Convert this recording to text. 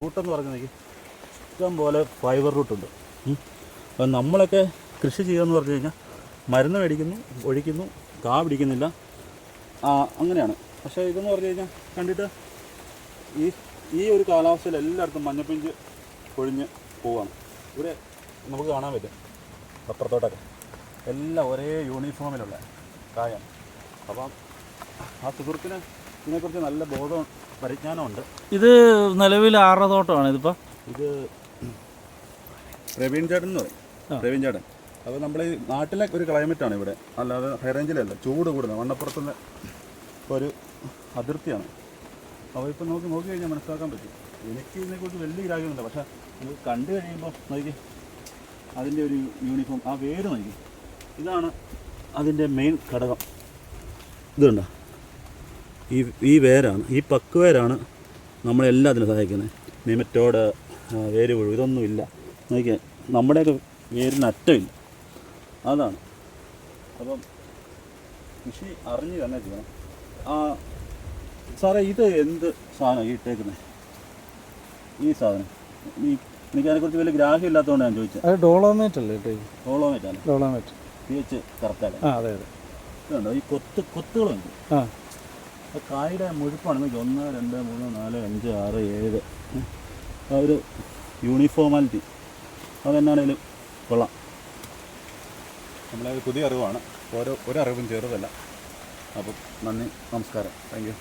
റൂട്ടെന്ന് പറഞ്ഞെങ്കിൽ ഇഷ്ടം പോലെ ഫൈബർ റൂട്ടുണ്ട്. അപ്പം നമ്മളൊക്കെ കൃഷി ചെയ്യുകയെന്ന് പറഞ്ഞു കഴിഞ്ഞാൽ മരുന്ന് മേടിക്കുന്നു, ഒഴിക്കുന്നു, കാ പിടിക്കുന്നില്ല, അങ്ങനെയാണ്. പക്ഷേ ഇതെന്ന് പറഞ്ഞു കഴിഞ്ഞാൽ കണ്ടിട്ട് ഈ ഒരു കാലാവസ്ഥയിൽ എല്ലായിടത്തും മഞ്ഞപ്പിഞ്ച് പൊഴിഞ്ഞ് പോവുകയാണ്. ഇവിടെ നമുക്ക് കാണാൻ പറ്റും അപ്പുറത്തോട്ടൊക്കെ എല്ലാം ഒരേ യൂണിഫോമിലുള്ള കായാണ്. അപ്പം ആ സുഹൃത്തിന് ഇതിനെക്കുറിച്ച് നല്ല ബോധം പരിജ്ഞാനമുണ്ട്. ഇത് നിലവിൽ ആരുടെ തോട്ടമാണ് ഇതിപ്പോൾ? ഇത് പ്രവീൺ ചേട്ടൻ എന്ന് പറയും, പ്രവീൺ ചേട്ടൻ. അപ്പോൾ നമ്മൾ ഈ നാട്ടിലെ ഒരു ക്ലൈമറ്റാണ് ഇവിടെ, അല്ലാതെ ഹൈ റേഞ്ചിലല്ല. ചൂട് കൂടുന്നത് മണ്ണപ്പുറത്തുനിന്ന് ഒരു അതിർത്തിയാണ്. അപ്പോൾ ഇപ്പോൾ നോക്കി കഴിഞ്ഞാൽ മനസ്സിലാക്കാൻ പറ്റും. എനിക്ക് ഇതിനെക്കുറിച്ച് വലിയ ഗ്രാഹ്യമൊന്നുമില്ല, പക്ഷേ നമുക്ക് കണ്ടു കഴിയുമ്പോൾ നോക്കി അതിൻ്റെ ഒരു യൂണിഫോം, ആ വേര് നോക്കി, ഇതാണ് അതിൻ്റെ മെയിൻ ഘടകം. ഇതുണ്ടോ, ഈ വേരാണ്, ഈ പക്കുവേരാണ് നമ്മളെല്ലാത്തിനും സഹായിക്കുന്നത്. നിമറ്റോട്, വേര് പുഴു, ഇതൊന്നുമില്ല. നോക്കിയാൽ നമ്മുടെയൊക്കെ വേരിന് അറ്റമില്ല, അതാണ്. അപ്പം കൃഷി അറിഞ്ഞ് തന്നെ ചെയ്യണം. സാറേ, ഇത് എന്ത് സാധനം ഈ ഇട്ടേക്കുന്നത്? ഈ സാധനം എനിക്ക് അതിനെക്കുറിച്ച് വലിയ ഗ്രാഹ്യം ഇല്ലാത്തതുകൊണ്ട് ഞാൻ ചോദിച്ചത്. അത് ഡോളോമേറ്റ് അല്ലേ? ഡോളോമേറ്റ് ആണ്. ഡോളോമേറ്റ് pH കറക്റ്റാണ്. അതെ അതെ. ഇതുണ്ടോ ഈ കൊത്തുകളുണ്ട്. കായുടെ മുഴുപ്പാണ്. 1, 2, 3, 4, 5, 6, 7 ആ ഒരു യൂണിഫോമാലിറ്റി അതെന്നാണേലും കൊള്ളാം. നമ്മളെ പുതിയ അറിവാണ്. ഒരറിവും ചെറുതല്ല. അപ്പം നന്ദി, നമസ്കാരം, താങ്ക് യു.